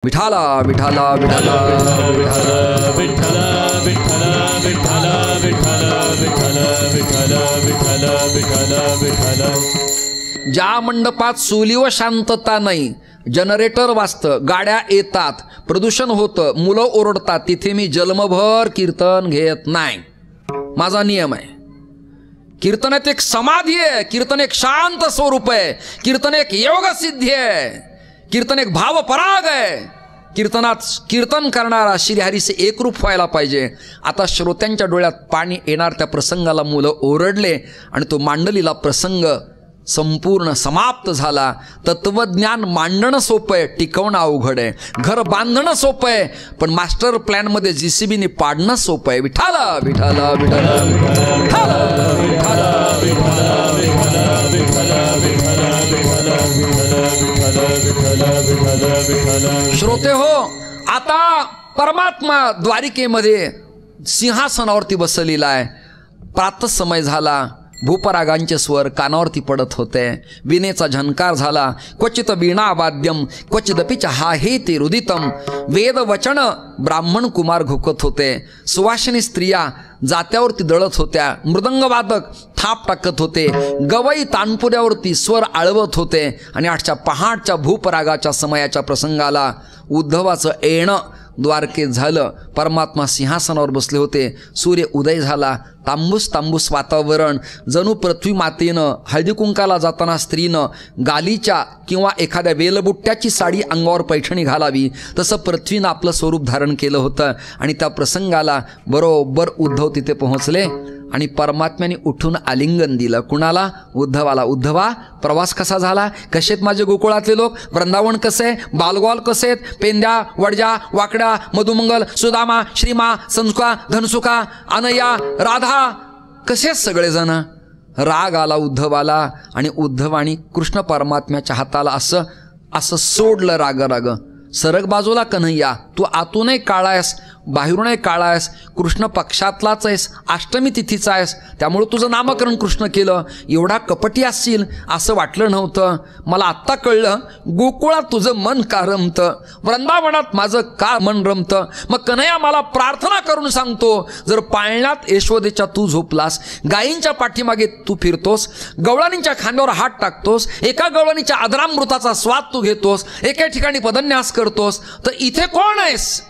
विठाला विठाला विठाला विठाला विठ्ठला विठ्ठला विठ्ठला विठ्ठला विठ्ठला विठ्ठला विठ्ठला विठ्ठला विठ्ठला. ज्या मंडपात चुली व शांतता नाही, जनरेटर वाजतं, गाड्या येतात, प्रदूषण होतं, मुलं ओरडतात, तिथे मी जन्मभर कीर्तन घेत नाही. माझा नियम आहे. कीर्तनात एक समाधी आहे, कीर्तन एक शांत स्वरूप आहे, कीर्तन एक योग सिद्धी आहे, कीर्तन एक भाव पराग आहे. कीर्तनात कीर्तन करणारा श्रीहरीचे एकरूप व्हायला पाहिजे. आता श्रोत्यांच्या डोळ्यात पाणी येणार त्या प्रसंगाला मुलं ओरडले आणि तो मांडलीला प्रसंग संपूर्ण समाप्त झाला. तत्वज्ञान मांडणं सोपं आहे, टिकवणं अवघड आहे. घर बांधणं सोपं आहे, पण मास्टर प्लॅनमध्ये JCBने पाडणं सोपं आहे. विठाला विठाला विठाला श्रोते हो, आता परमात्मा द्वारिकेमध्ये सिंहासनावरती बसलेला आहे. प्रातः समय झाला, भूपरागांचे स्वर कानावरती पडत होते, वीणेचा झंकार झाला. क्वचित वीणा वाद्यम क्वचिदपि चहा हे ते रुदितम. वेद वचन ब्राह्मण कुमार घोकत होते, सुवासिनी स्त्रिया जात्यावरती दळत होत्या, मृदंगवादक थाप टाकत होते, गवई तानपुऱ्यावरती स्वर आळवत होते. आणि 8च्या पहाटच्या भूपरागाच्या समयाच्या प्रसंगाला उद्धवाचं येणं द्वारकेत झालं. परमात्मा सिंहासनावर बसले होते. सूर्य उदय झाला. तांबूस तांबूस वातावरण, जणू पृथ्वी मातेनं हळदी कुंकाला जाताना स्त्रीनं गालीच्या किंवा एखाद्या वेलबुट्ट्याची साडी अंगावर पैठणी घालावी तसं पृथ्वीनं आपलं स्वरूप धारण केलं होतं. आणि त्या प्रसंगाला बरोबर उद्धव तिथे पोहोचले आणि परमात्म्याने उठून आलिंगन दिलं. कुणाला? उद्धवाला. उद्धवा, प्रवास कसा झाला? कसेत माझे गोकुळातले लोक? वृंदावन कसे? बालगोल कसेत? पेंद्या, वडजा, वाकड्या, मधुमंगल, सुदामा, श्रीमा, संस्का, धनसुका, अनया, राधा, कसेच सगळेजण? राग आला उद्धवाला आणि उद्धवानी कृष्ण परमात्म्याच्या हाताला असं सोडलं. राग सरक बाजूला कन्हैया, तू आतूनही काळा आहेस, बाहेरूनही काळा आहेस, कृष्ण पक्षातलाच आहेस, अष्टमी तिथीचा आहेस, त्यामुळे तुझं नामकरण कृष्ण केलं. एवढा कपटी असशील असं वाटलं नव्हतं. मला आत्ता कळलं, गोकुळात तुझं मन का रमतं, वृंदावनात माझं का मन रमतं. मग कन्हैया, मला प्रार्थना करून सांगतो, जर पाळण्यात यशोदेच्या तू झोपलास, गायींच्या पाठीमागे तू फिरतोस, गवळणींच्या खांद्यावर हात टाकतोस, एका गवळणीच्या आदरामृताचा स्वाद तू घेतोस, एका ठिकाणी पदन्यास करतोस, तर इथे कोण आहेस?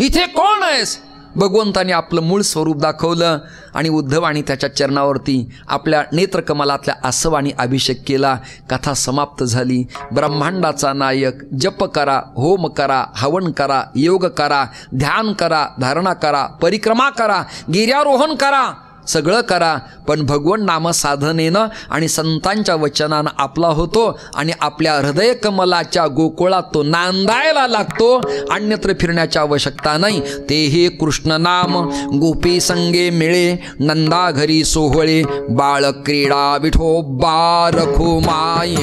इथे कोण आहेस? भगवंताने आपलं मूळ स्वरूप दाखवलं आणि उद्धवानी त्याच्या चरणावरती आपल्या नेत्रकमलातल्या आसवानी अभिषेक केला. कथा समाप्त झाली. ब्रह्मांडाचा नायक, जप करा, होम करा, हवन करा, योग करा, ध्यान करा, धारणा करा, परिक्रमा करा, गिर्यारोहण करा, सगळं करा, पण भगवन नाम साधनेनं आणि संतांच्या वचनानं आपला होतो आणि आपल्या हृदय कमलाच्या गोकुळात तो नांदायला लागतो. अन्यत्र फिरण्याची आवश्यकता नाही. तेही कृष्ण नाम गोपी संगे मिळे, नंदा घरी सोहळे, बाळ क्रीडा विठोबा रखुमाई.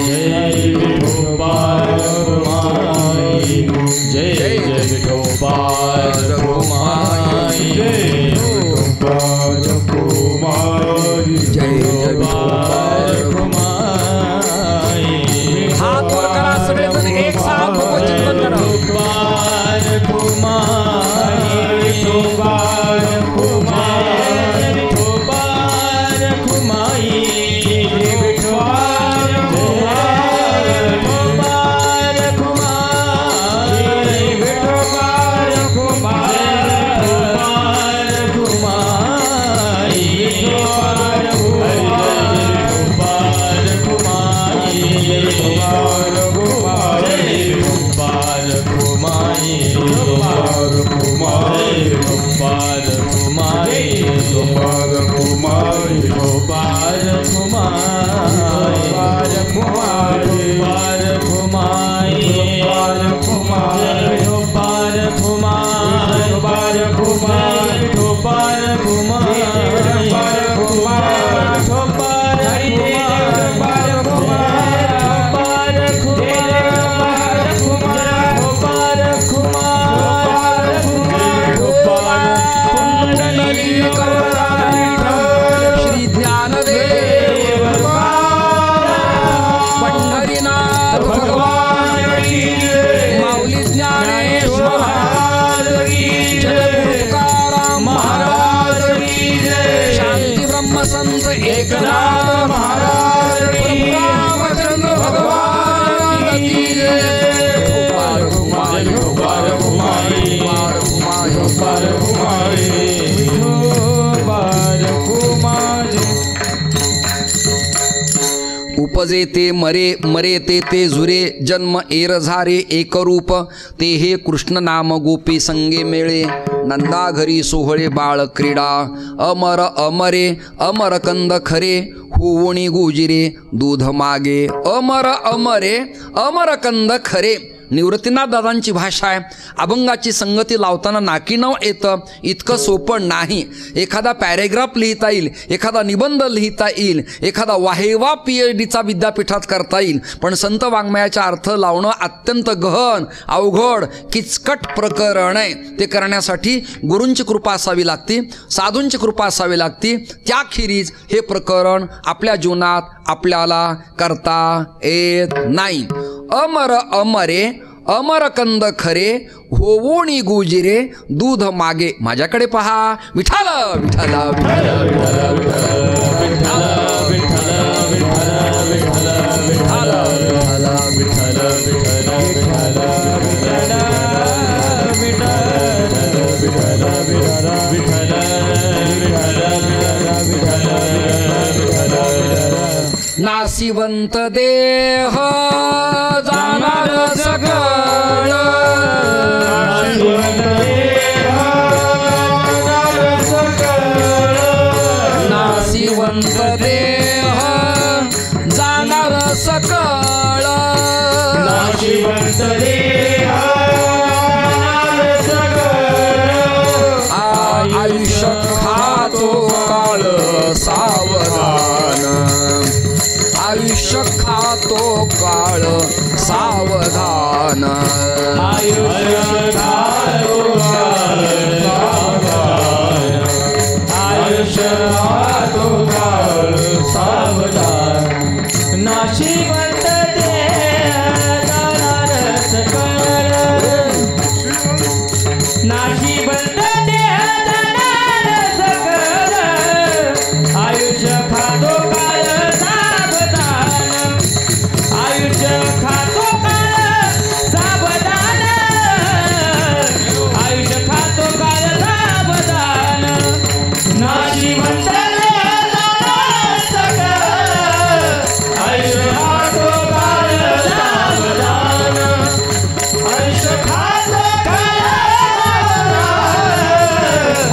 जय विठोबा रखुमाई, जय जय विठोबा रखुमाई, जय हात वर करा सगळेजण एक साथ, वचन करा. उपजे ते मरे, मरे ते झुरे, जन्म एर झारे एकरूप, ते हे कृष्ण नाम गोपी संगे मेळे, नंदा घरी सोहळे बाळ क्रीडा, अमर अमरे अमर कंद खरे, होवणी गुजिरे दूध मागे, अमर अमरे अमर कंद खरे. निवृत्तीनाथ दादांची भाषा आहे. अभंगाची संगती लावताना नाकी नव येतं इतकं सोपं नाही. एखादा पॅरेग्राफ लिहिता येईल, एखादा निबंध लिहिता येईल, एखादा वाहेवा PhDचा विद्यापीठात करता येईल, पण संत वाङ्मयाचा अर्थ लावणं अत्यंत गहन, अवघड, किचकट प्रकरण आहे. ते करण्यासाठी गुरूंची कृपा असावी लागते, साधूंची कृपा असावी लागते. त्याखेरीज हे प्रकरण आपल्या जीवनात आपल्याला करता येत नाही. अमर अमरे अमर कंद खरे, होवोणी गुजिरे दूध मागे. माझ्याकडे पहा. विठ्ठल विठ्ठल नाशिवंत देह जाणार सकळ, नाशिवंत देह जाणार सकळ, नाशिवंत देह आयुष्य खातो काळ सावधान, आयुष्य खातो काळ सावधान, आयुष्य खातो काळ सावधान, आयुष्य खातो काळ सावधान. नाशिवंत देह जाणार सकळ, नाशिवंत देह जाणार सकळ, आयुष्य खातो काळ सावधान, आयुष्य खातो काळ सावधान, आयुष्य खातो काळ सावधान. नाशिवंत देह जाणार सकळ, आयुष्य खातो काळ सावधान, आयुष्य खातो काळ सावधान,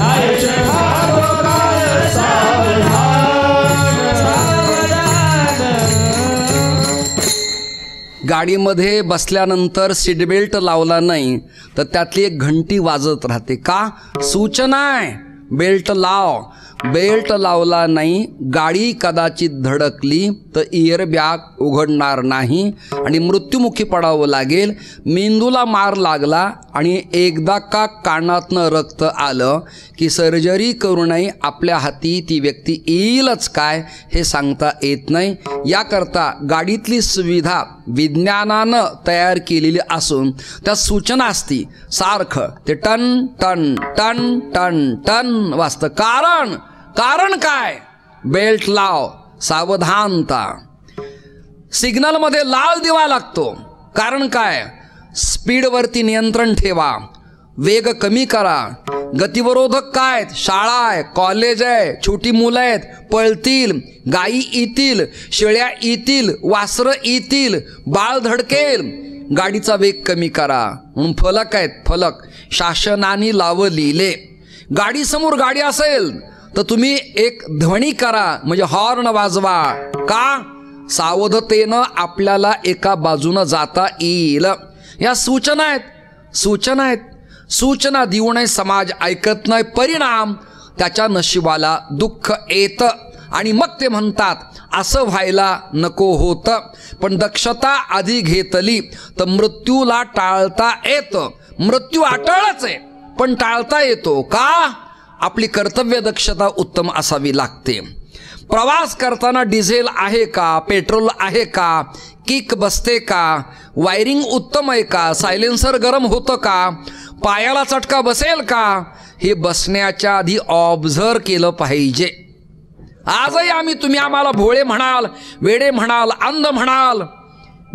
आयुष्य खातो काळ सावधान, सावधान. गाडीमध्ये बसल्यानंतर सीटबेल्ट लावला नाही तर त्यातली एक घंटी वाजत राहते. का? सूचना आहे, बेल्ट लाव. बेल्ट लावला नाही, गाडी कदाचित धडकली तर इयर बॅग उघडणार नाही आणि मृत्युमुखी पडावं लागेल. मेंदूला मार लागला आणि एकदा का कानातनं रक्त आलं की सर्जरी करूनही आपल्या हाती ती व्यक्ती येईलच काय हे सांगता येत नाही. याकरता गाडीतली सुविधा विज्ञानानं तयार केलेली असून त्या सूचना असती सारखं ते टन टन टन टन टन वाजतं. कारण काय? बेल्ट लाव, सावधानता. सिग्नलमध्ये लाल दिवा लागतो. कारण काय? स्पीडवरती नियंत्रण ठेवा, वेग कमी करा. गतिविरोधक काय आहेत? शाळा आहे, कॉलेज आहे, छोटी मुलं आहेत, पळतील, गायी येतील, शेळ्या येतील, वासरं येतील, बाळ धडकेल. गाडीचा वेग कमी करा म्हणून फलक आहेत, फलक शासनाने लावलेले. गाडीसमोर गाडी असेल तर तुम्ही एक ध्वनी करा, म्हणजे हॉर्न वाजवा. का? सावधतेनं आपल्याला एका बाजूनं जाता येईल. या सूचना आहेत, सूचना आहेत. सूचना देऊनही समाज ऐकत नाही. परिणाम त्याच्या नशिबाला दुःख येतं आणि मग ते म्हणतात असं व्हायला नको होतं. पण दक्षता आधी घेतली तर मृत्यूला टाळता येतं. मृत्यू अटळच आहे पण टाळता येतो. का? आपली कर्तव्य दक्षता उत्तम असावी लागते. प्रवास करताना डिझेल आहे का, पेट्रोल आहे का, किक बसते का, वायरिंग उत्तम आहे का, सायलेन्सर गरम होतं का, पायाला चटका बसेल का, हे बसण्याच्या आधी ऑब्झर्व केलं पाहिजे. आजही तुम्ही आम्हाला भोळे म्हणाल, वेडे म्हणाल, अंध म्हणाल.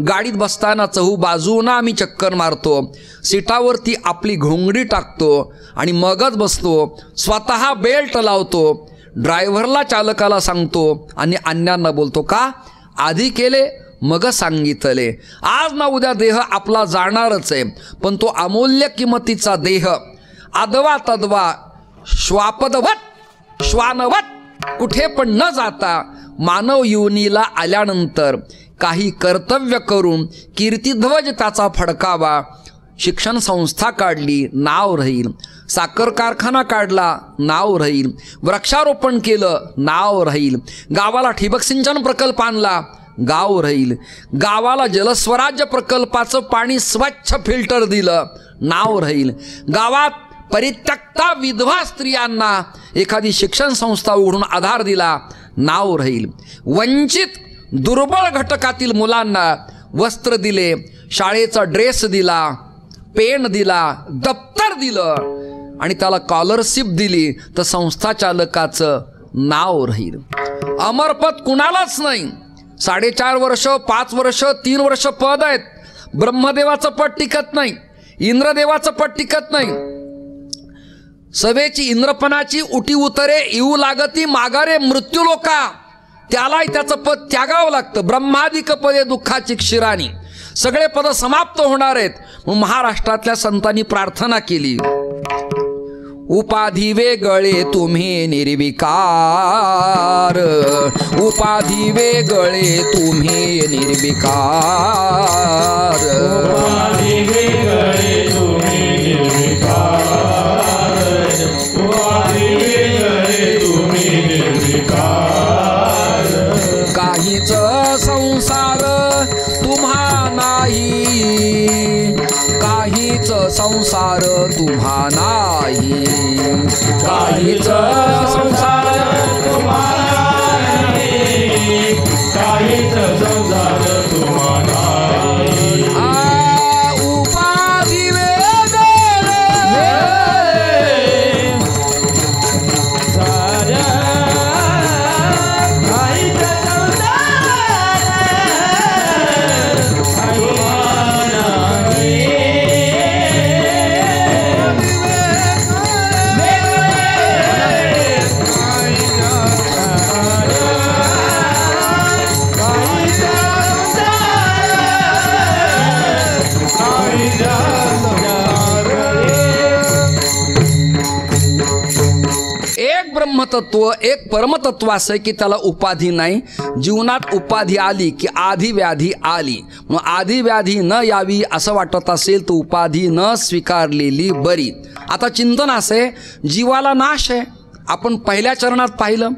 गाडीत बसताना चहूबाजूनं आम्ही चक्कर मारतो, सीटावरती आपली घोंगडी टाकतो आणि मगच बसतो. स्वतः बेल्ट लावतो, ड्रायव्हरला चालकाला सांगतो आणि अन्यांना बोलतो. का? आधी केले मग सांगितले. आज ना उद्या देह आपला जाणारच आहे, पण तो अमूल्य किमतीचा देह अदवा तद्वा श्वापदवत श्वानवत कुठे पण न जाता मानव योनीला आल्यानंतर काही कर्तव्य करून कीर्तिध्वज त्याचा फडकावा. शिक्षण संस्था काढली, नाव राहील. साखर कारखाना काढला, नाव राहील. वृक्षारोपण केलं, नाव राहील. गावाला ठिबक सिंचन प्रकल्प आणला, गाव राहील. गावाला जलस्वराज्य प्रकल्पाचं पाणी स्वच्छ फिल्टर दिलं, नाव राहील. गावात परित्यक्ता विधवा स्त्रियांना एखादी शिक्षण संस्था उघडून आधार दिला, नाव राहील. वंचित दुर्बळ घटकातील मुलांना वस्त्र दिले, शाळेचा ड्रेस दिला, पेन दिला, दप्तर दिलं आणि त्याला स्कॉलरशिप दिली, तर संस्था चालकाचं नाव राहील. अमरपद कुणालाच नाही. 4.5 वर्ष, 5 वर्ष, 3 वर्ष पद आहेत. ब्रह्मदेवाचं पद टिकत नाही, इंद्रदेवाचं पद टिकत नाही. सभेची इंद्रपणाची उटी उतरे येऊ लागती मागारे मृत्यू लोका, त्यालाही त्याचं पद त्यागावं लागतं. ब्रह्मादिक पदे दुःखाची क्षीरानी, सगळे पद समाप्त होणार आहेत. मग महाराष्ट्रातल्या संतांनी प्रार्थना केली, उपाधी वेगळे तुम्ही निर्विकार, उपाधी वेगळे तुम्ही निर्विकार, उपाधी वेगळे तुम्ही निर्विकार, उपाधी वेगळे तुम्ही निर्विकार. काहीच संसार तुम्हा नाही, काहीच संसार तुम्हा नाही, काहीच संसार तुम्हा नाही, काहीच संसार तुम्हा नाही. उपाधी वेगळे साऱ्या काहीच एक ब्रह्मतत्व, एक परमतत्व असं आहे की त्याला उपाधी नाही. जीवनात उपाधी आली की आधी व्याधी आली. मग आधी व्याधी न यावी असं वाटत असेल तर उपाधी न स्वीकारलेली बरी. आता चिंतन असं आहे, जीवाला नाश आहे. आपण पहिल्या चरणात पाहिलं,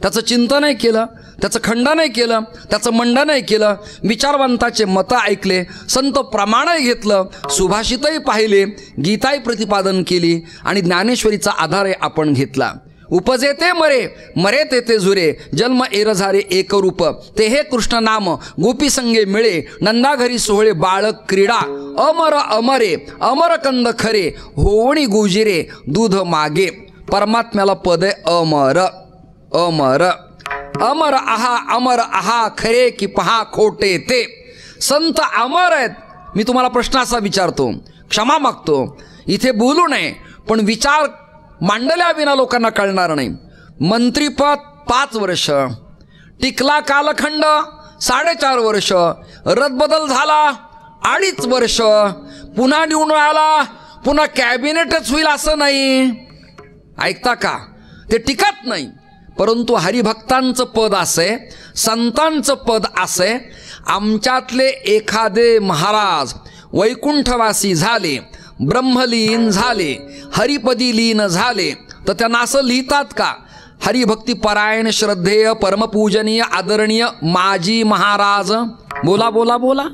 त्याचं चिंतन नाही केलं, त्याचं खंडन नाही केलं, त्याचं मंडन नाही केलं, विचारवंताचे मतं ऐकले, संत प्रमाणही घेतलं, सुभाषितही पाहिले, गीताही प्रतिपादन केली आणि ज्ञानेश्वरीचा आधारही आपण घेतला. उपजे ते मरे, मरे ते झुरे, जन्म एरझारे एक रूप, ते हे कृष्ण नाम गोपी संगे मिळे, नंदाघरी सोहळे बाळक क्रीडा, अमर अमरे अमर कंद खरे, होवणी गुजिरे दूध मागे. परमात्म्याला पद आहे अमर अमर. अमर आहा खरे की पहा खोटे ते. संत अमर आहेत. मी तुम्हाला प्रश्न असा विचारतो, क्षमा मागतो, इथे बोलू नये पण विचार मांडल्या विना लोकांना कळणार नाही. मंत्रीपद 5 वर्ष, टिकला कालखंड 4.5 वर्ष, रद्दबदल झाला 2.5 वर्ष, पुन्हा निवडून आला, पुन्हा कॅबिनेटच होईल असं नाही. ऐकता का? ते टिकत नाही. परंतु हरिभक्तांचं पद असे, संतांचं पद असे, आमच्यातले एखादे महाराज वैकुंठवासी झाले, ब्रह्मलीन झाले, हरिपदी लीन झाले, तर त्यांना असं लिहितात का, हरिभक्ती परायण श्रद्धेय परमपूजनीय आदरणीय माजी महाराज. बोला बोला बोला,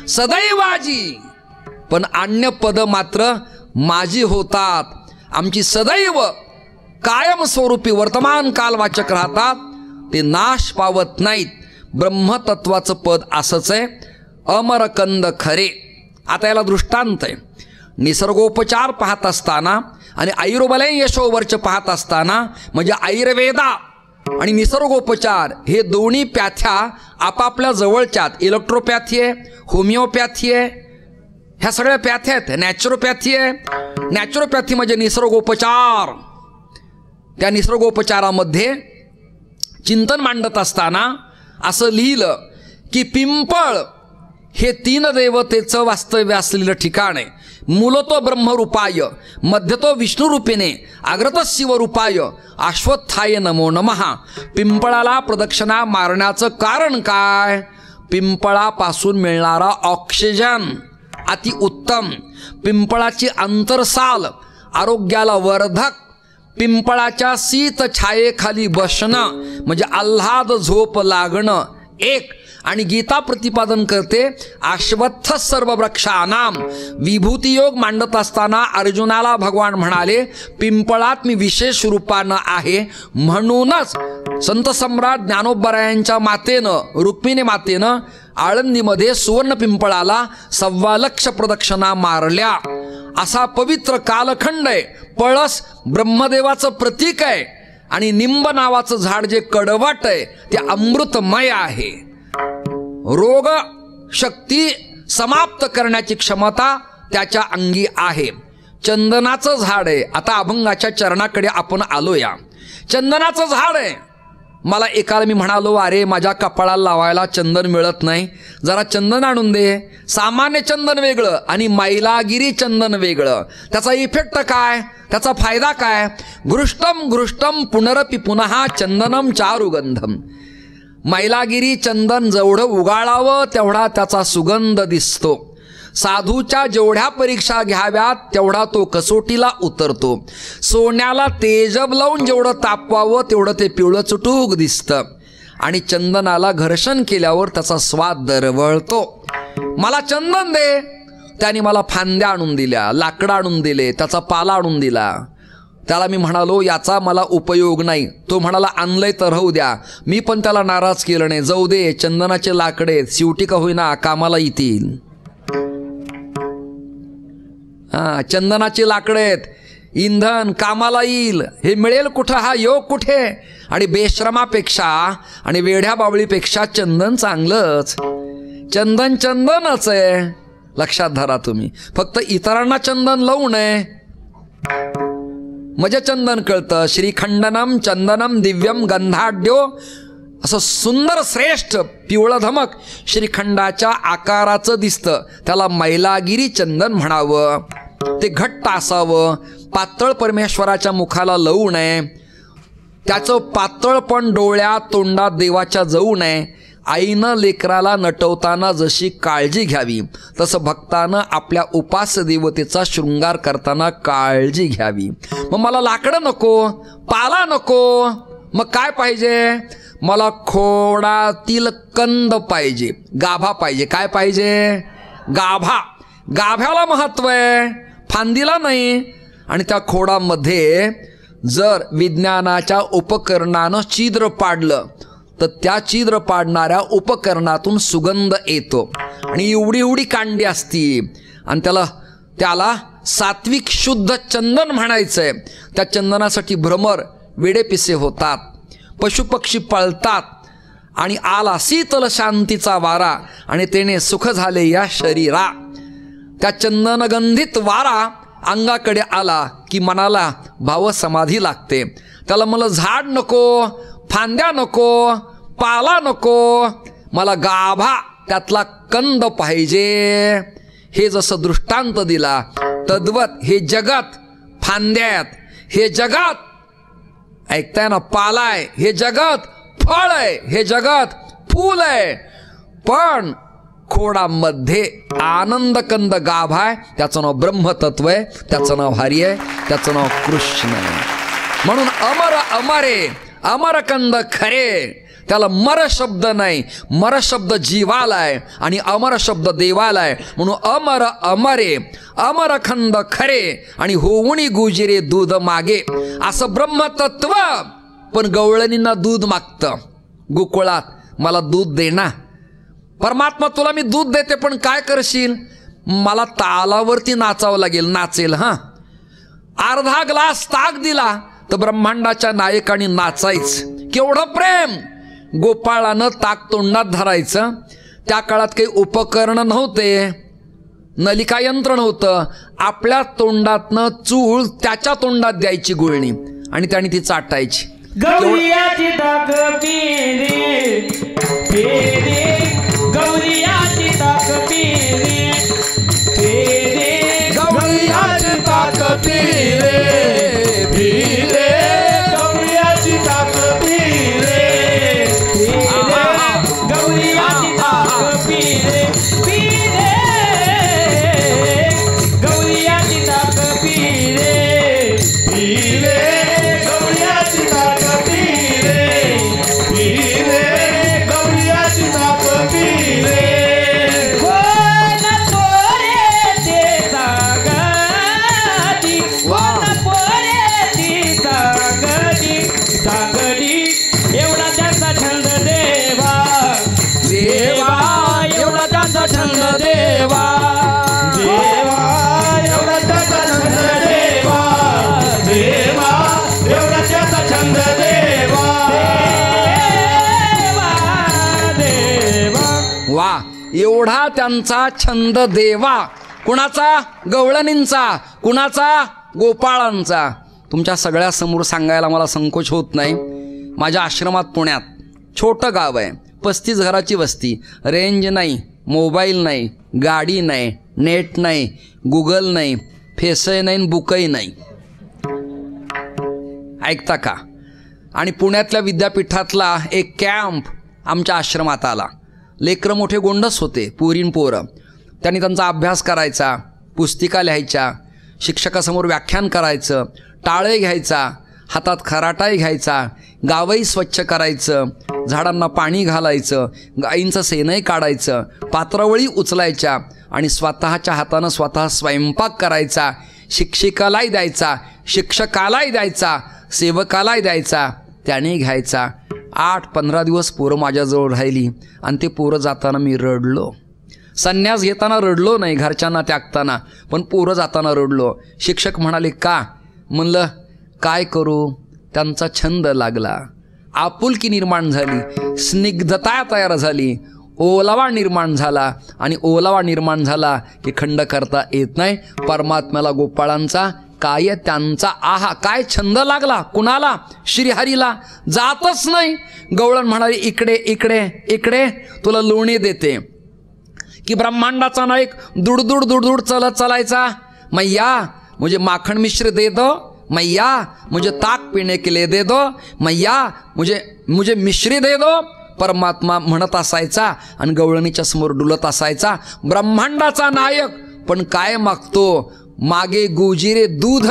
सदैवाजी. पण अन्य पद मात्र माजी होतात. आमची सदैव कायमस्वरूपी वर्तमान कालवाचक राहतात, ते नाश पावत नाहीत. ब्रह्मतत्वाचं पद असंच आहे, अमरकंद खरे. आता याला दृष्टांत आहे. निसर्गोपचार पाहत असताना आणि आयुर्बलय यशोवर्च पाहत असताना, म्हणजे आयुर्वेदा आणि निसर्गोपचार हे दोन्ही पॅथ्या आपापल्या जवळच्यात. इलेक्ट्रोपॅथी आहे, होमिओपॅथी आहे, ह्या सगळ्या पॅथ्या आहेत. नॅचरोपॅथी आहे. नॅचरोपॅथी म्हणजे निसर्गोपचार. त्या निसर्गोपचारामध्ये चिंतन मांडत असताना असं लिहिलं की पिंपळ हे 3 देवतेचं वास्तव्य असलेलं ठिकाण आहे. मूलतो ब्रह्मरूपाय, मध्यतो विष्णुरूपिणे, अग्रतो शिवरूपाय, अश्वत्थाय नमो नमः. पिंपळाला प्रदक्षिणा मारण्याचं कारण काय? पिंपळापासून मिळणारा ऑक्सिजन अति उत्तम, पिंपळाची अंतरसाल आरोग्याला वर्धक, पिंपळाच्या शीत छायेखाली बसणं म्हणजे आल्हाद झोप लागणं एक. आणि गीता प्रतिपादन करते अश्वत्थ सर्व वृक्षानाम. विभूती योग मांडत असताना अर्जुनाला भगवान म्हणाले पिंपळात मी विशेष रूपानं आहे. म्हणूनच संत सम्राट ज्ञानोबरायांच्या मातेनं, रुक्मिणी मातेनं आळंदीमध्ये सुवर्ण पिंपळाला 1.25 लाख प्रदक्षिणा मारल्या. असा पवित्र कालखंड आहे. पळस ब्रह्मदेवाचं प्रतीक आहे आणि निंब नावाचं झाड जे कडवट आहे ते अमृतमय आहे. रोग शक्ती समाप्त करण्याची क्षमता त्याच्या अंगी आहे. चंदनाचं झाड आहे. आता अभंगाच्या चरणाकडे आपण आलो. या चंदनाचं झाड आहे. मला एकाला मी म्हणालो अरे माझ्या कपाळाला लावायला चंदन मिळत नाही, जरा चंदन आणून दे. सामान्य चंदन वेगळं आणि मैलागिरी चंदन वेगळं. त्याचा इफेक्ट काय, त्याचा फायदा काय? घृष्टम घृष्टम पुनरपि पुनः चंदनम चारुगंधम. मैलागिरी चंदन जेवढं उगाळावं तेवढा त्याचा सुगंध दिसतो. साधूच्या जेवढ्या परीक्षा घ्याव्यात तेवढा तो कसोटीला उतरतो. सोन्याला तेजब लावून जेवढं तापवावं तेवढं ते पिवळं चुटूक दिसतं. आणि चंदनाला घर्षण केल्यावर त्याचा स्वाद दरवळतो. मला चंदन दे. त्याने मला फांद्या आणून दिल्या, लाकडं आणून दिले, त्याचा पाला आणून दिला. त्याला मी म्हणालो याचा मला उपयोग नाही. तो म्हणाला आणलंय तर राहू द्या. मी पण त्याला नाराज केलं नाही. जाऊ दे, चंदनाचे लाकडे शेवटी का होईना कामाला येतील. चंदनाची लाकडे आहेत, इंधन कामाला येईल. हे मिळेल कुठं? हा योग कुठे? आणि बेश्रमापेक्षा आणि वेढ्या बावळीपेक्षा चंदन चांगलंच. चंदन चंदनच आहे, लक्षात धरा तुम्ही. फक्त इतरांना चंदन लावू नये म्हणजे चंदन कळतं. श्रीखंडनम चंदनम दिव्यम गंधाढ्यो, असं सुंदर श्रेष्ठ पिवळं धमक श्रीखंडाच्या आकाराचं दिसतं. त्याला मैलागिरी चंदन म्हणावं. ते घट्ट असावं, पातळ परमेश्वराच्या मुखाला लावू नये. त्याचं पातळपण डोळ्यात तोंडात देवाच्या जाऊ नये. आईनं लेकराला नटवताना जशी काळजी घ्यावी तसं भक्तानं आपल्या उपास देवतेचा शृंगार करताना काळजी घ्यावी. मग मला लाकडं नको, पाला नको, मग काय पाहिजे? मला खोडातील कंद पाहिजे, गाभा पाहिजे. काय पाहिजे? गाभा. गाभ्याला महत्व आहे, फांदीला नाही. आणि त्या खोडामध्ये जर विज्ञानाच्या उपकरणानं छिद्र पाडलं तर त्या छिद्र पाडणाऱ्या उपकरणातून सुगंध येतो. आणि एवढी एवढी कांडी असती आणि त्याला सात्विक शुद्ध चंदन म्हणायचंय. त्या चंदनासाठी भ्रमर वेडेपिसे होतात, पशुपक्षी पळतात. आणि आला शीतल शांतीचा वारा आणि त्याने सुख झाले या शरीरा. त्या चंदनगंधित वारा अंगाकडे आला की मनाला भावसमाधी लागते. त्याला मला झाड नको, फांद्या नको, पाला नको, मला गाभा त्यातला कंद पाहिजे. हे जसं दृष्टांत दिला तद्वत हे जगत फांद्यात, हे जगत ऐकताय ना पाला आहे, हे जगत फळ आहे, हे जगत फूल आहे. पण खोडामध्ये आनंदकंद गाभा आहे. त्याचं नाव ब्रह्मतत्व आहे, त्याचं नाव हरी आहे, त्याचं नाव कृष्ण आहे. म्हणून अमर अमरे, अमरकंद खरे. त्याला मर शब्द नाही, मर शब्द जीवाला आहे आणि अमर शब्द देवाला आहे. म्हणून अमर अमरे, अमरखंद खरे आणि होऊनी गुजिरे दूध मागे. असं ब्रह्मतत्व. पण गवळणींना दूध मागतं गोकुळात, मला दूध दे ना. परमात्मा तुला मी दूध देते पण काय करशील? मला तालावरती नाचावं लागेल. नाचेल. अर्धा ग्लास ताक दिला तर ब्रह्मांडाच्या नायकाने नाचायच. केवढं प्रेम. गोपाळानं ताक तोंडात धरायचं. त्या काळात काही उपकरण नव्हते, नलिका यंत्र नव्हतं. आपल्या तोंडातनं चूळ त्याच्या तोंडात द्यायची गुळणी आणि त्याने ती चाटायची. गवळीयाची ताक पिले गौरियाची ताक पिरे फिरे गवळीयाची ताक पिरे फिरे गौरियाची ताक पिरे फिरे गौरियाची ताक पिरे पिरे गौरियाची ताक पिरे पिरे गौरियाची ताक पिरे पिरे गौरियाची ताक पिरे कोण पोरे ते सागडी कोण पोरे ती सागडी सागडी एवढा त्यांचा छंद देवा देवा एवढा त्यांचा छंद देवा देवा एवढा त्याचा छंद देवा देवा एवढा त्याचा छंद देवा देवा वा एवढा त्यांचा छंद देवा. कुणाचा? गवळणींचा. कुणाचा? गोपाळांचा. तुमच्या सगळ्या समोर सांगायला मला संकोच होत नाही. माझ्या आश्रमात पुण्यात छोटं गाव आहे, 35 घराची वस्ती, रेंज नाही, मोबाईल नाही, गाडी नाही, नेट नाही, गुगल नाही, फेसही नाही, बुकही नाही. ऐकता का? आणि पुण्यातल्या विद्यापीठातला एक कॅम्प आमच्या आश्रमात आला. लेकरं मोठे गोंडस होते, पोरीन पोरं. त्यांनी त्यांचा अभ्यास करायचा, पुस्तिका लिहायच्या, शिक्षकासमोर व्याख्यान करायचं, टाळे घ्यायचा, हातात खराटाही घ्यायचा, गावही स्वच्छ करायचं, झाडांना पाणी घालायचं, गाईंचं शेणही काढायचं, पात्रावळी उचलायच्या आणि स्वतःच्या हातानं स्वतः स्वयंपाक करायचा. शिक्षिकालाही द्यायचा, शिक्षकालाही द्यायचा, सेवकालाही द्यायचा, त्याने घ्यायचा. 8-15 दिवस पोरं माझ्याजवळ राहिली आणि ते पोरं जाताना मी रडलो. संन्यास घेताना रडलो नाही, घरच्यांना त्यागताना, पण पोरं जाताना रडलो. शिक्षक म्हणाले का? म्हणलं काय करू, त्यांचा छंद लागला, आपुलकी निर्माण झाली, स्निग्धता तयार झाली, ओलावा निर्माण झाला. आणि ओलावा निर्माण झाला की खंड करता येत नाही. परमात्म्याला गोपाळांचा काय त्यांचा आहा काय छंद लागला. कुणाला? श्रीहरीला. जातच नाही. गवळण म्हणाले इकडे इकडे इकडे तुला लोणी देते. की ब्रह्मांडाचा नायक दुडदुड दुडदुड चलत चालायचा. मैया मुझे माखन मिश्र दे दो, मैया मुझे ताक पीने के लिए दे दो, मैया मुझे मिश्री दे दो. परमात्मा म्हणत असायचा आणि गवळणीच्या समोर डुलत असायचा. ब्रह्मांडाचा नायक पण काय मागतो? मागे गुजिरे दूध.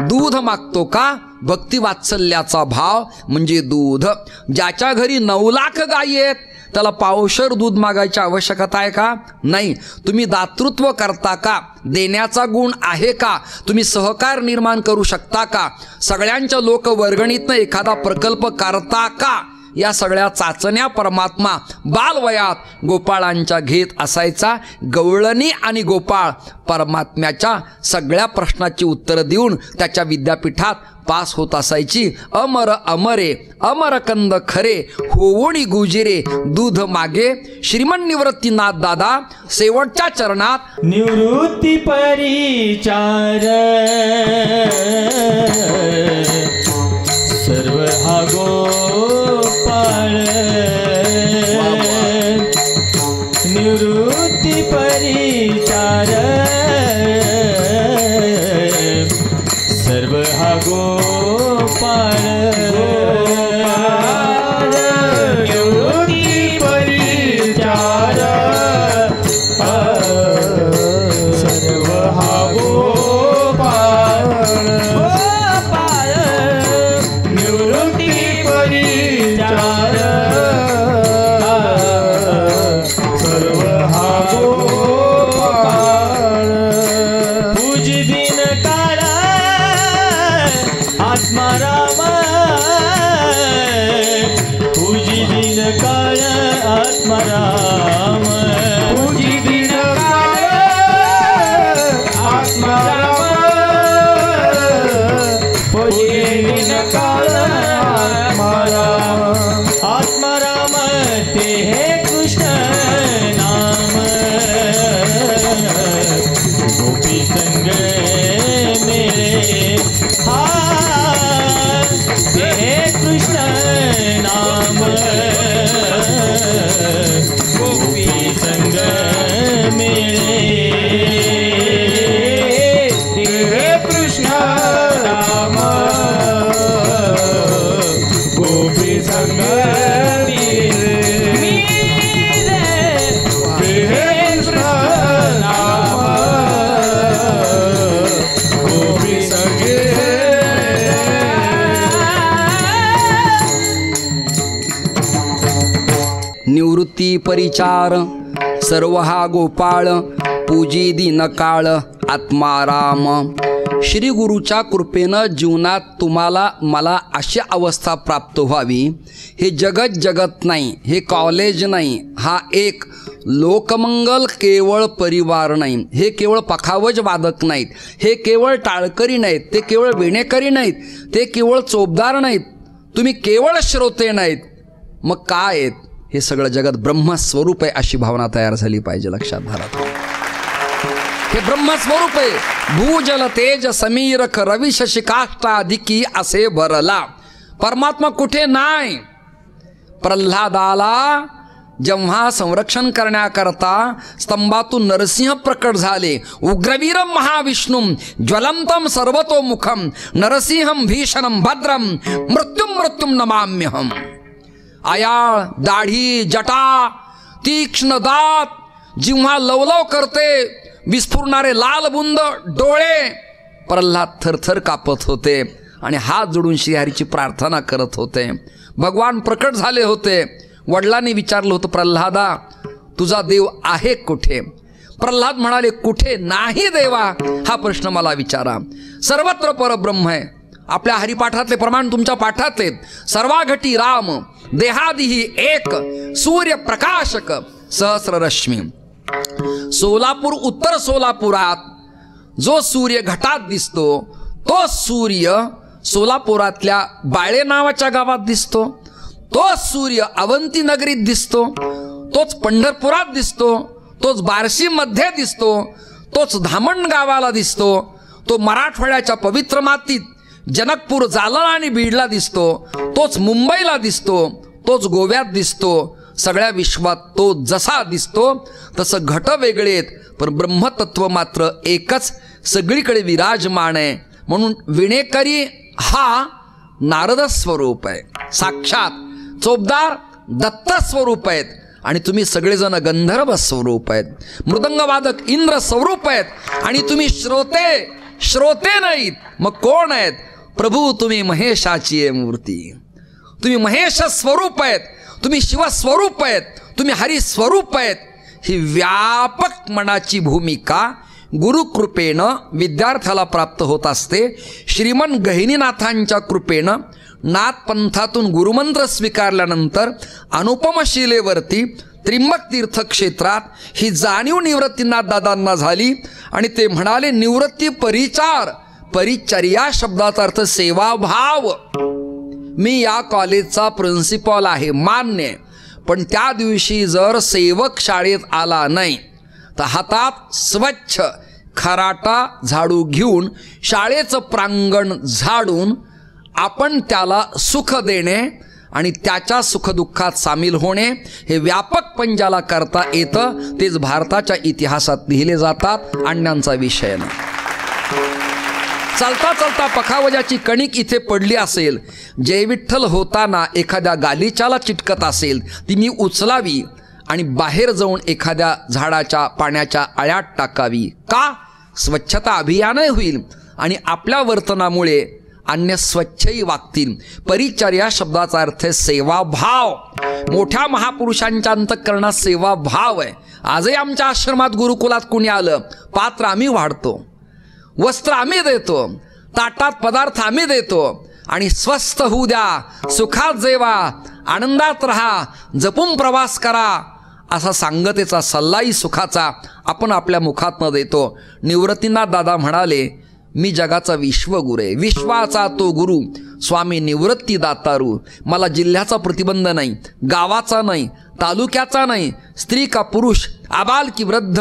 दूध मागतो का? भक्ती वात्सल्याचा भाव म्हणजे दूध. ज्याच्या घरी 9 लाख गायी आहेत त्याला पावशर दूध मागायची आवश्यकता आहे का? नाही. तुम्ही दातृत्व करता का? देण्याचा गुण आहे का? तुम्ही सहकार निर्माण करू शकता का? सगळ्यांच्या लोकवर्गणीतनं एखादा प्रकल्प करता का? या सगळ्या चाचण्या परमात्मा बालवयात गोपाळांच्या घेत असायचा. गवळणी आणि गोपाळ परमात्म्याच्या सगळ्या प्रश्नाची उत्तरं देऊन त्याच्या विद्यापीठात पास होत असायची. अमर अमरे अमरकंद खरे होवणी गुजिरे दूध मागे. श्रीमन निवृत्तीनाथ दादा शेवटच्या चरणात निवृत्ती परिचार सर्व हा गोपाळ. निवृत्ती परिचार सर्व हा गोपाळ. निवृत्ती परिचार सर्व हा गोपाळ. निवृत्ती परिचार सर्व हा गोपाळ. पूज दिन काळ आत्माराम. पूज दिन काळ आत्माराम. पूज दिन काळ आत्माराम. पूज दिन काळ आत्माराम. आत्माराम ते हे कृष्ण नाम. गोपी संग मेरे हा ते हे कृष्ण नाम. गोपी परिचार सर्व हा गोपाळ पूजी दिन काळ आत्माराम. श्री गुरुच्या कृपेनं जीवनात तुम्हाला मला अशी अवस्था प्राप्त व्हावी. हे जगत नाही, हे कॉलेज नाही, हा एक लोकमंगल केवळ परिवार नाही, हे केवळ पखावज वादक नाहीत, हे केवळ टाळकरी नाहीत, ते केवळ विणेकरी नाहीत, ते केवळ चोपदार नाहीत, तुम्ही केवळ श्रोते नाहीत. मग काय आहेत? हे सगळं जगत ब्रह्मस्वरूप आहे अशी भावना तयार झाली पाहिजे. लक्षात धरा, हे ब्रह्मस्वरूप आहे. भूजल तेज समीर रवी शशी काष्टाधिकी असे भरला. परमात्मा कुठे नाही. प्रल्हादाला जेव्हा संरक्षण करण्याकरता स्तंभातून नरसिंह प्रकट झाले, उग्रवीरम महाविष्णुम ज्वलंतम सर्वतोमुखम नरसिंहम भीषणम भद्रम मृत्युम नमाम्यहम. आयाळ दाढी जटा तीक्ष्ण दात, जिव्हा लवलव करते, विस्फुरणारे लाल बुंद डोळे. प्रल्हाद थरथर कापत होते आणि हात जोडून श्रीहरीची प्रार्थना करत होते. भगवान प्रकट झाले होते. वडिलांनी विचारलं होतं, प्रल्हादा तुझा देव आहे कुठे? प्रल्हाद म्हणाले, कुठे नाही देवा हा प्रश्न मला विचारा. सर्वत्र परब्रह्म आहे. आपल्या हरिपाठातले प्रमाण तुमच्या पाठातले. सर्वाघटी राम देहादिही एक सूर्य प्रकाशक सहस्ररश्मी. सोलापूर उत्तर सोलापुरात जो सूर्य घटात दिसतो तो सूर्य सोलापुरातल्या बाळे नावाच्या गावात दिसतो. तोच सूर्य अवंती नगरीत दिसतो, तोच पंढरपुरात दिसतो, तोच बार्शीमध्ये दिसतो, तोच धामण गावाला दिसतो, तो मराठवाड्याच्या पवित्र मातीत जनकपूर जालना आणि बीडला दिसतो, तोच मुंबईला दिसतो, तोच गोव्यात दिसतो. सगळ्या विश्वात तो जसा दिसतो तसं घट वेगळे आहेत, पण ब्रह्मतत्व मात्र एकच सगळीकडे विराजमान आहे. म्हणून विणेकरी हा नारद स्वरूप आहे, साक्षात चोपदार दत्त स्वरूप आहेत, आणि तुम्ही सगळेजण गंधर्व स्वरूप आहेत. मृदंगवादक इंद्र स्वरूप आहेत, आणि तुम्ही श्रोते नाहीत. मग कोण आहेत? प्रभू तुम्ही महेशाची आहे मूर्ती, तुम्ही महेश स्वरूप आहेत, तुम्ही शिवस्वरूप आहेत, तुम्ही हरिस्वरूप आहेत. ही व्यापक मनाची भूमिका गुरुकृपेनं विद्यार्थ्याला प्राप्त होत असते. श्रीमन गहिनीनाथांच्या कृपेनं नाथपंथातून गुरुमंत्र स्वीकारल्यानंतर अनुपमशिलेवरती त्रिंबक तीर्थ क्षेत्रात ही जाणीव निवृत्तीनाथ दादांना झाली, आणि ते म्हणाले, निवृत्ती परिचार. परिचर्या शब्दाचा अर्थ सेवाभाव. मी या कॉलेजचा प्रिन्सिपॉल आहे, मान्य, पण त्या दिवशी जर सेवक शाळेत आला नाही तर हातात स्वच्छ खराटा झाडू घेऊन शाळेचं प्रांगण झाडून आपण त्याला सुख देणे आणि त्याच्या सुखदुःखात सामील होणे, हे व्यापक पंजाला करता येतं. तेच भारताच्या इतिहासात लिहिले जातात. अण्णांचा विषय नाही. चालता चालता पखावजाची कणिक इथे पडली असेल, जयविठ्ठल होताना एखाद्या गालिच्याला चिटकत असेल, ती मी उचलावी आणि बाहेर जाऊन एखाद्या झाडाच्या पाण्याच्या आळ्यात टाकावी. का? स्वच्छता अभियानही होईल आणि आपल्या वर्तनामुळे अन्य स्वच्छही वागतील. परिचर्या शब्दाचा अर्थ सेवाभाव. मोठ्या महापुरुषांच्या अंतःकरणात सेवाभाव आहे. आजही आमच्या आश्रमात गुरुकुलात कुणी आलं, पात्र आम्ही वाढतो, वस्त्र आम्ही देतो, ताटात पदार्थ आम्ही देतो, आणि स्वस्थ होऊ द्या, सुखात जेवा, आनंदात राहा, जपून प्रवास करा, असा सांगतेचा सल्लाही सुखाचा आपण आपल्या मुखातनं देतो. निवृत्तीनाथ दादा म्हणाले, मी जगाचा विश्वगुरू आहे, विश्वाचा तो गुरु स्वामी निवृत्ती दातारू. मला जिल्ह्याचा प्रतिबंध नाही, गावाचा नाही, तालुक्याचा नाही, स्त्री का पुरुष, आबाल की वृद्ध,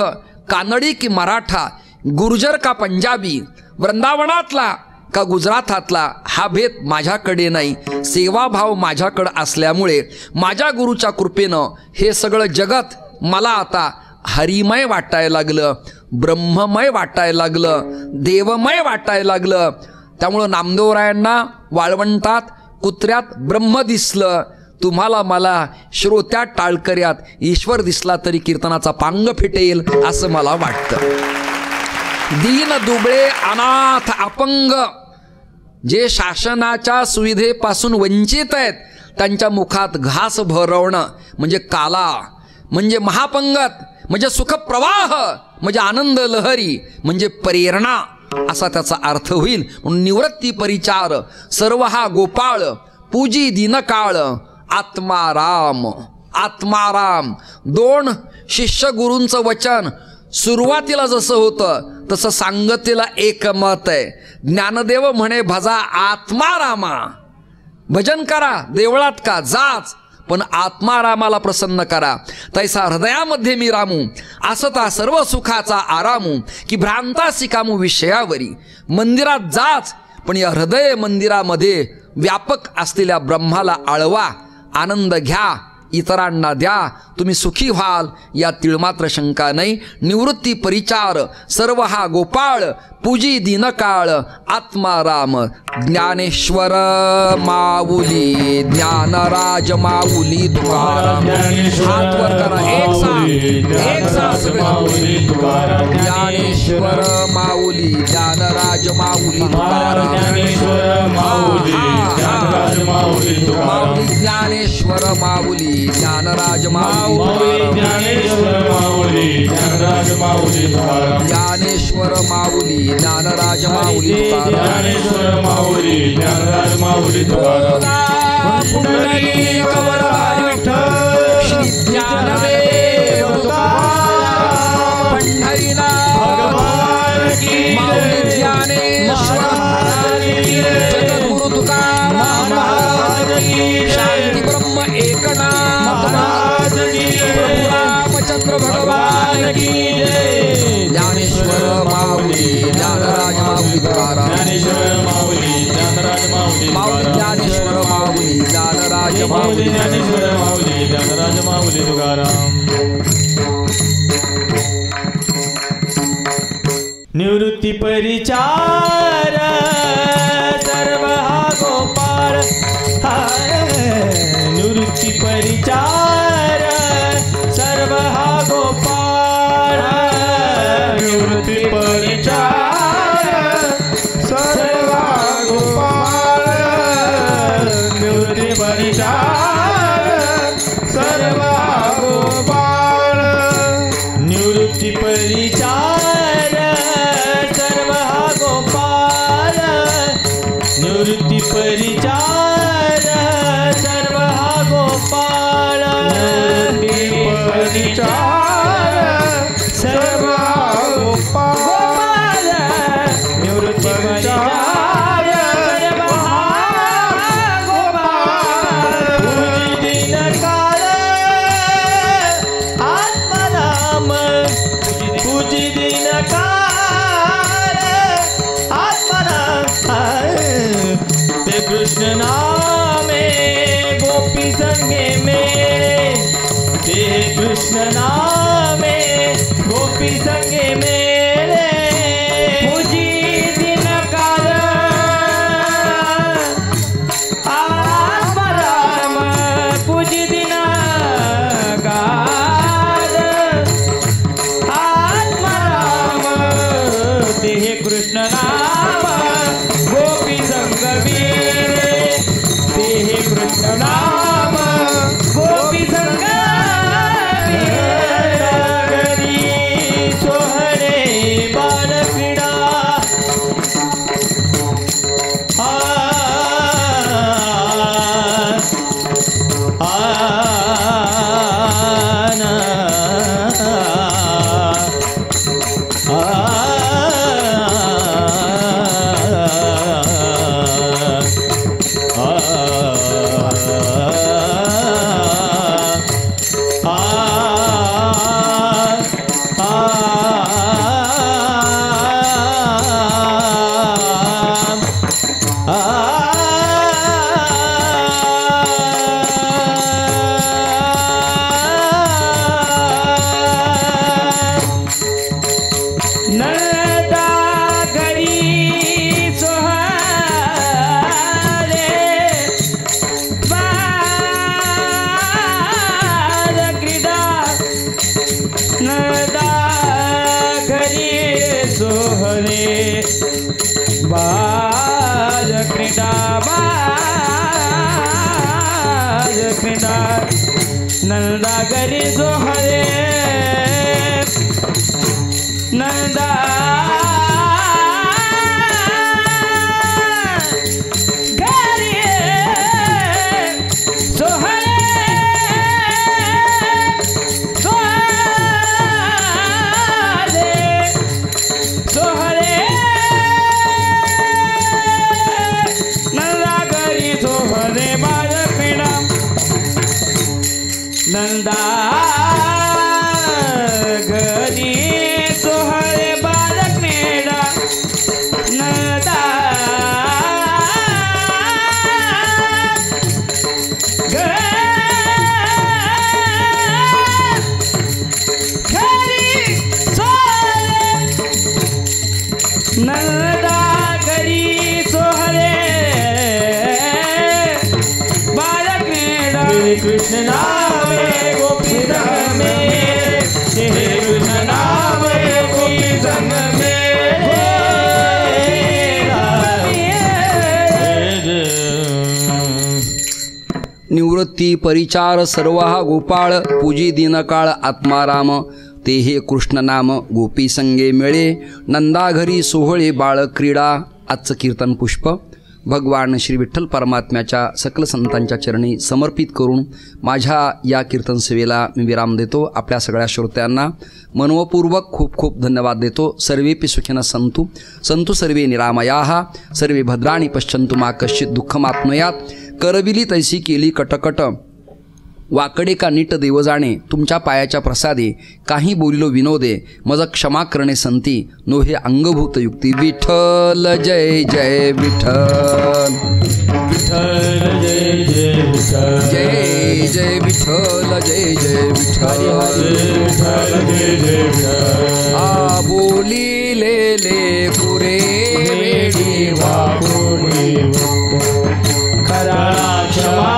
कानडी की मराठा, गुर्जर का पंजाबी, वृंदावनातला का गुजरातातला, हा भेद माझ्याकडे नाही. सेवाभाव माझ्याकडे असल्यामुळे माझ्या गुरुच्या कृपेनं हे सगळं जगत मला आता हरिमय वाटायला लागलं, ब्रह्ममय वाटायला लागलं, देवमय वाटायला लागलं. त्यामुळं नामदेवरायांना वाळवंटात कुत्र्यात ब्रह्म दिसलं, तुम्हाला मला श्रोत्यात टाळकऱ्यात ईश्वर दिसला तरी कीर्तनाचा पांग फिटेल असं मला वाटतं. दीन दुबळे अनाथ अपंग जे शासनाच्या सुविधेपासून वंचित आहेत, त्यांच्या मुखात घास भरवणं म्हणजे काला, म्हणजे महापंगत, म्हणजे सुखप्रवाह, म्हणजे आनंद लहरी, म्हणजे प्रेरणा असा त्याचा अर्थ होईल. म्हणून निवृत्ती परिचार सर्व हा गोपाळ पूजी दिनकाळ आत्माराम. आत्माराम. 2 शिष्य गुरूंचं वचन सुरुवातीला जसं होतं तसं सांगतेला एकमत आहे. ज्ञानदेव म्हणे भजा आत्मारामा. भजन करा, देवळात का जाच, पण आत्मारामाला प्रसन्न करा. तैसा हृदयामध्ये मी रामू, असता सर्व सुखाचा आरामू, की भ्रांतासी कामू विषयावरी. मंदिरात जाच, पण या हृदय मंदिरामध्ये व्यापक असलेल्या ब्रह्माला आळवा. आनंद घ्या, इतरांना द्या, तुम्ही सुखी व्हाल या तिळमात्र शंका नाही. निवृत्ती परिचार सर्व हा गोपाळ पूजी दिनकाळ आत्माराम. ज्ञानेश्वर माऊली ज्ञानराज माऊली तुकाराम. हात वर करा, एक साथ ज्ञानेश्वर माऊली ज्ञानराज माऊली तुकाराम. माऊली ज्ञानेश्वर माऊली ज्ञानराज माऊली ज्ञानेश्वर माऊली ज्ञानराज माऊली श्री ज्ञानदेव पंढरीनाथ माऊली ज्ञानेश्वर जगद्गुरु तुकाराम शांती ब्रह्म एकनाथ प्रभु रामचंद्र भगवान की जय. ज्ञानेश्वर माऊली ज्ञानराज माऊली तुकाराम. माऊली ज्ञानेश्वर माऊली ज्ञानराज माऊली तुकाराम. निवृत्ती परिचार सर्व हा गोपाळ. निवृत्ती परिचार सर्व हा गोपाळ. निवृत्ती परिचार सर्व हा गोपाळ. निवृत्ती परिचार सर्व हा गोपाळ. निवृत्ती परिचार सर्व हा गोपाळ. निवृत्ती परिचार सर्व हा गोपाळ. परिचार सर्व गोपाळ. निवृत्ती परिचार सर्व गोपाळ. पूजी दिनकाळ आत्माराम. पूजी दिनकाळ आत्माराम. ते कृष्ण नामे गोपी संगे मेळे. ते कृष्ण नामे गोपी संगे मेळे. पूजी दिनकाळ आत्माराम. पूजी दिनकाळ आत्माराम. ते कृष्ण नाम गोपी संग मेळे. ते कृष्ण नाम गोपी संग सोहरे बालक्रीडा. बाल क्रीडा बाल बालक्रीडा नंदा घरी सोहळे नंदा घरी सोहळे सोहळे नंदा घरी सोहळे बालक्रीडा नंदा घरी सोहळे बालक्रीडा नंदा घरी सोहळे नंदा घरी सोहळे बालक्रीडा कृष्ण नामे गोपी संग में कृष्ण नामे गोपी संग में निवृत्ती परिचार सर्व हा गोपाळ पूजी दिनकाळ आत्माराम ते हे कृष्ण नाम गोपी संगे मिळे नंदा घरी सोहळे बाळ क्रीडा. आजचं कीर्तन पुष्प भगवान श्री विठ्ठल परमात्म्याच्या सकल संतांच्या चरणी समर्पित करून माझ्या या कीर्तन सेवेला मी विराम देतो. आपल्या सगळ्या श्रोत्यांना मनोपूर्वक खूप खूप धन्यवाद देतो. सर्वेपि सुखिनः सन्तु सन्तु सर्वे निरामयाः सर्वे भद्राणि पश्यन्तु मा कश्चित् दुःखमाप्नुयात्. करविली तैसी केली कटकट वाकडे का नीट देव जाणे तुमच्या पायाच्या प्रसादे काही बोलिलो विनोदे मज क्षमा करणे संती नो हे अंगभूत युक्ती. विठ्ठल जय जय विठ्ठल विठ्ठल जय जय विठ्ठल जय जय विठ्ठल जय जय विठ्ठल विठ्ठल जय जय विठ्ठल आ बोलिलेले पुरे वेडी वाकुळी खरा क्षमा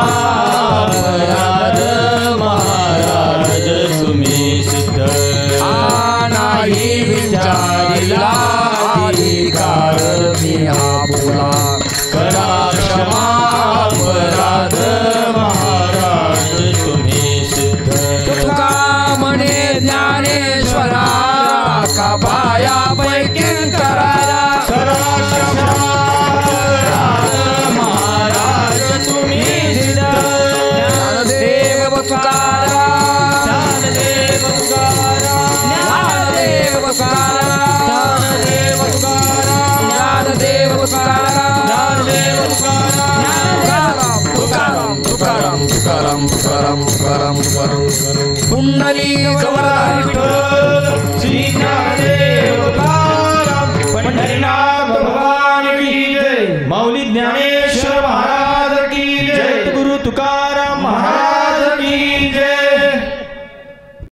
अपराध महाराज तुम्ही सिद्ध नाही विचारिला अधिकार मी हा बोला खरा क्षमा अपराध महाराज तुम्ही सिद्ध तुका म्हणे ज्ञानेश्वरा का पाया पैकी करारा खरा क्षमा महाराज तुम्ही सिद्ध ज्ञानदेव तुकारा ज्ञानदेव तुकारा ज्ञानदेव तुकारा ज्ञानदेव तुकारा ज्ञानदेव तुकारा ज्ञानदेव तुकारा तुकाराम तुकाराम तुकाराम तुकाराम तुकाराम तुकाराम पुंडली गवरधारी विठ्ठल श्री ज्ञानदेव तुकाराम पंढरीनाथ भगवान की जय. माऊली ज्ञानेश्वर महाराज की जय. गुरु तुकाराम